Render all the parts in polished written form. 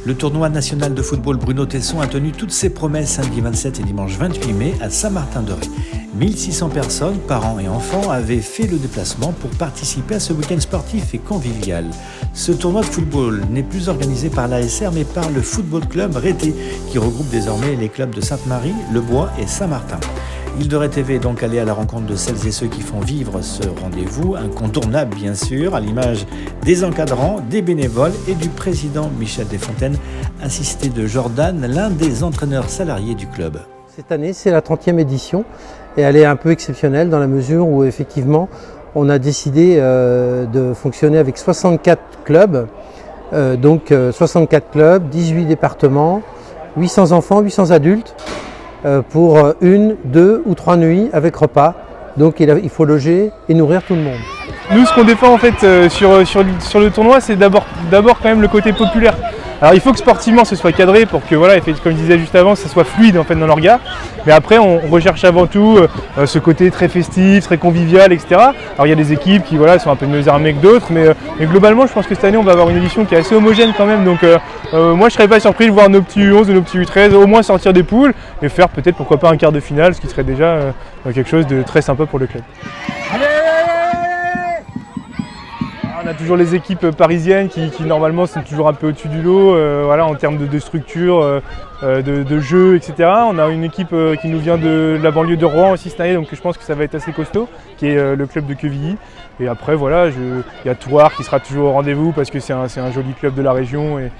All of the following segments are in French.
Le tournoi national de football Bruno Tesson a tenu toutes ses promesses samedi 27 et dimanche 28 mai à Saint-Martin-de-Ré. 1600 personnes, parents et enfants, avaient fait le déplacement pour participer à ce week-end sportif et convivial. Ce tournoi de football n'est plus organisé par l'ASR mais par le Football Club Rété qui regroupe désormais les clubs de Sainte-Marie, Le Bois et Saint-Martin. Île de Ré TV est donc allé à la rencontre de celles et ceux qui font vivre ce rendez-vous, incontournable bien sûr, à l'image des encadrants, des bénévoles et du président Michel Desfontaines, assisté de Jordan, l'un des entraîneurs salariés du club. Cette année, c'est la 30e édition et elle est un peu exceptionnelle dans la mesure où effectivement on a décidé de fonctionner avec 64 clubs, 64 clubs, 18 départements, 800 enfants, 800 adultes. Pour 1, 2 ou 3 nuits avec repas. Donc il faut loger et nourrir tout le monde. Nous, ce qu'on défend en fait sur le tournoi, c'est d'abord quand même le côté populaire. Alors il faut que sportivement ce soit cadré pour que, voilà, comme je disais juste avant, ça soit fluide en fait dans le regard. Mais après on recherche avant tout ce côté très festif, très convivial, etc. Alors il y a des équipes qui sont un peu mieux armées que d'autres, mais globalement je pense que cette année on va avoir une édition qui est assez homogène quand même. Donc moi je serais pas surpris de voir nos petits U11 et nos petits U13 au moins sortir des poules et faire peut-être pourquoi pas un quart de finale, ce qui serait déjà quelque chose de très sympa pour le club. On a toujours les équipes parisiennes qui normalement sont toujours un peu au-dessus du lot en termes de structure, de jeu, etc. On a une équipe qui nous vient de la banlieue de Rouen aussi cette année, donc je pense que ça va être assez costaud, qui est le club de Quevilly. Et après il y a Thouars qui sera toujours au rendez-vous parce que c'est un joli club de la région et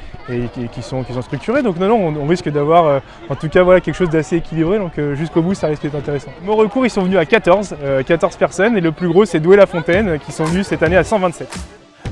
qui sont structurés. Donc non, on risque d'avoir en tout cas quelque chose d'assez équilibré, donc jusqu'au bout ça risque d'être intéressant. Mon recours, ils sont venus à 14 personnes et le plus gros c'est Douai-la-Fontaine qui sont venus cette année à 127.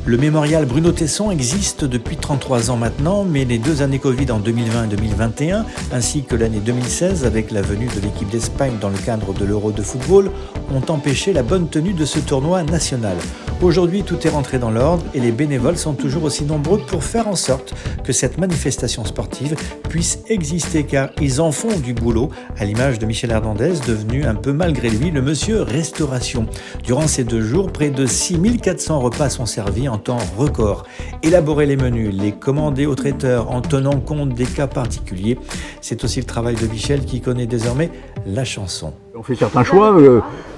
Le mémorial Bruno Tesson existe depuis 33 ans maintenant, mais les 2 années Covid en 2020 et 2021, ainsi que l'année 2016 avec la venue de l'équipe d'Espagne dans le cadre de l'Euro de football, ont empêché la bonne tenue de ce tournoi national. Aujourd'hui, tout est rentré dans l'ordre et les bénévoles sont toujours aussi nombreux pour faire en sorte que cette manifestation sportive puisse exister, car ils en font du boulot, à l'image de Michel Hernandez, devenu un peu malgré lui le monsieur restauration. Durant ces 2 jours, près de 6400 repas sont servis en temps record. Élaborer les menus, les commander aux traiteurs en tenant compte des cas particuliers, c'est aussi le travail de Michel qui connaît désormais la chanson. On fait certains choix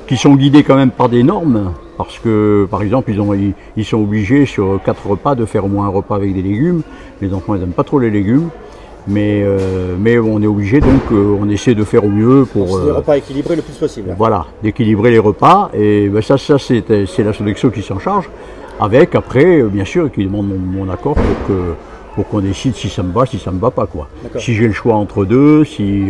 qui sont guidés quand même par des normes, parce que par exemple ils sont obligés sur 4 repas de faire au moins un repas avec des légumes. Les enfants ils n'aiment pas trop les légumes, mais on est obligé, donc on essaie de faire au mieux pour des repas équilibrés le plus possible. Voilà, d'équilibrer les repas, et ça c'est la Sodexo qui s'en charge, avec après bien sûr qui demande mon accord pour qu'on décide si ça me va, si ça me va pas quoi. Si j'ai le choix entre deux,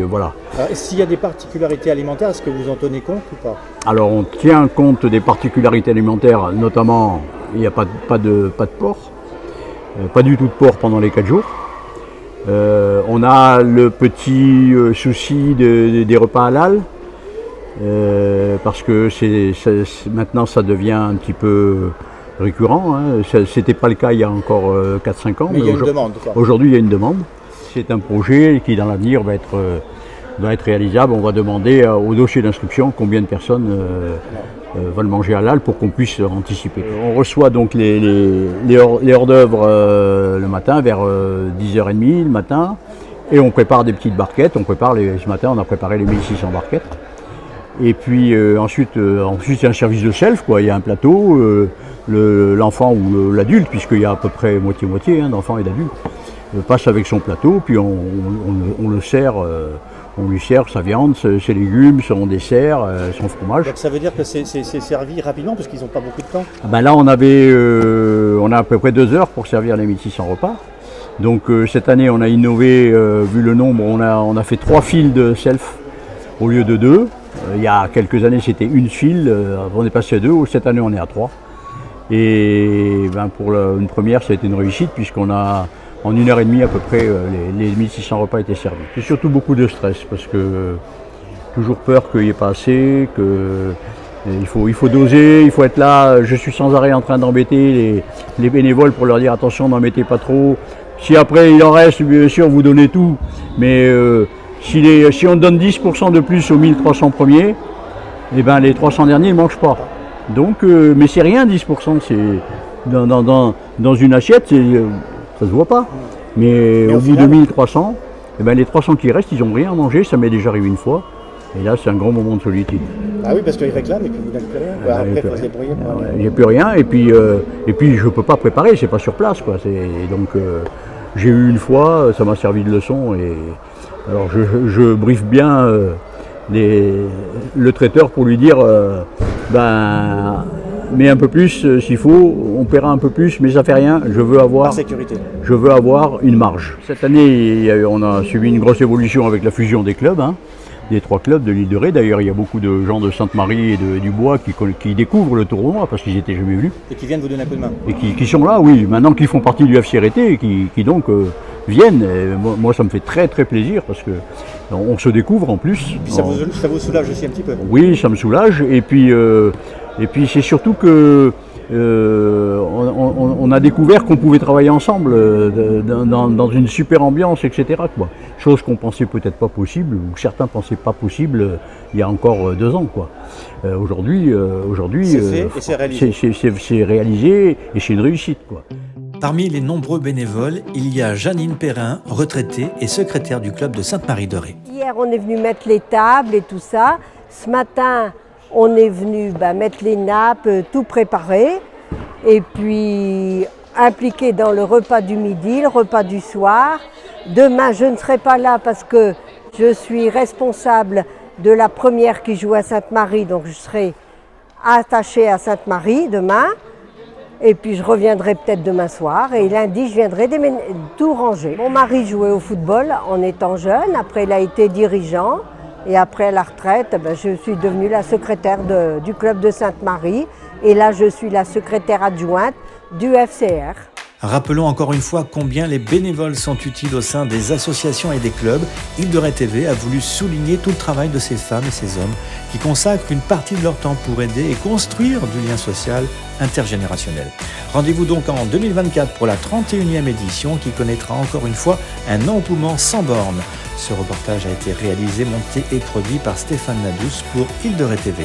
voilà. S'il y a des particularités alimentaires, est-ce que vous en tenez compte ou pas? Alors on tient compte des particularités alimentaires, notamment il n'y a pas de porc, pas du tout de porc pendant les 4 jours. On a le petit souci des repas halal, parce que maintenant ça devient un petit peu récurrent, c'était pas le cas il y a encore 4-5 ans. Mais il y a une demande. Aujourd'hui il y a une demande. C'est un projet qui dans l'avenir va être réalisable. On va demander au dossier d'instruction combien de personnes veulent manger halal pour qu'on puisse anticiper. On reçoit donc les hors-d'œuvre le matin vers 10h30 le matin, et on prépare des petites barquettes. Ce matin on a préparé les 1600 barquettes. Et puis ensuite il y a un service de self, il y a un plateau, l'enfant ou l'adulte, puisqu'il y a à peu près moitié-moitié d'enfants et d'adultes, passe avec son plateau, puis on le sert, on lui sert sa viande, ses légumes, son dessert, son fromage. Donc ça veut dire que c'est servi rapidement parce qu'ils n'ont pas beaucoup de temps? Là on a à peu près 2 heures pour servir les 1600 repas. Donc cette année on a innové, vu le nombre, on a fait 3 files de self au lieu de 2. Il y a quelques années c'était une file, on est passé à 2, cette année on est à 3. Et pour une première ça a été une réussite, puisqu'on a en 1h30 à peu près les 1600 repas étaient servis. C'est surtout beaucoup de stress, parce que toujours peur qu'il n'y ait pas assez, il faut doser, il faut être là. Je suis sans arrêt en train d'embêter les bénévoles pour leur dire attention, n'en mettez pas trop. Si après il en reste, bien sûr vous donnez tout, mais si on donne 10% de plus aux 1300 premiers, les 300 derniers ne mangent pas. Donc, mais c'est rien 10%, c'est dans une assiette, ça se voit pas. Mais au au bout de final 1300, eh ben, les 300 qui restent, ils n'ont rien à manger, ça m'est déjà arrivé une fois. Et là, c'est un grand moment de solitude. Ah oui, parce qu'ils réclament et puis vous n'avez plus rien. Ouais, après, il faut se débrouiller. pour aller. J'ai plus rien et puis je peux pas préparer, c'est pas sur place quoi. Donc j'ai eu une fois, ça m'a servi de leçon et alors je briefe bien le traiteur pour lui dire mais un peu plus s'il faut, on paiera un peu plus, mais ça fait rien. Par sécurité. Je veux avoir une marge. Cette année, on a subi une grosse évolution avec la fusion des clubs. Des 3 clubs de l'île de Ré. D'ailleurs, il y a beaucoup de gens de Sainte-Marie et du Bois qui découvrent le tournoi parce qu'ils n'étaient jamais venus. Et qui viennent vous donner un coup de main. Et qui sont là, oui, maintenant qu'ils font partie du FC RT et qui donc viennent. Et moi, ça me fait très très plaisir parce qu'on se découvre en plus. Puis ça vous soulage aussi un petit peu. Oui, ça me soulage. Et puis c'est surtout que on a découvert qu'on pouvait travailler ensemble dans une super ambiance, etc. quoi. Chose qu'on pensait peut-être pas possible, ou certains pensaient pas possible il y a encore 2 ans. Quoi. Aujourd'hui, c'est fait et c'est réalisé. C'est réalisé et c'est une réussite. Quoi. Parmi les nombreux bénévoles, il y a Janine Perrin, retraitée et secrétaire du club de Sainte-Marie-de-Ré. Hier, on est venu mettre les tables et tout ça. Ce matin, on est venu mettre les nappes, tout préparer. Et puis, impliqué dans le repas du midi, le repas du soir. Demain, je ne serai pas là parce que je suis responsable de la première qui joue à Sainte-Marie. Donc, je serai attachée à Sainte-Marie demain. Et puis, je reviendrai peut-être demain soir. Et lundi, je viendrai tout ranger. Mon mari jouait au football en étant jeune. Après, il a été dirigeant. Et après la retraite, je suis devenue la secrétaire du club de Sainte-Marie. Et là, je suis la secrétaire adjointe du FCR. Rappelons encore une fois combien les bénévoles sont utiles au sein des associations et des clubs. Île de Ré TV a voulu souligner tout le travail de ces femmes et ces hommes qui consacrent une partie de leur temps pour aider et construire du lien social intergénérationnel. Rendez-vous donc en 2024 pour la 31e édition qui connaîtra encore une fois un engouement sans borne. Ce reportage a été réalisé, monté et produit par Stéphane Nadous pour Île de Ré TV.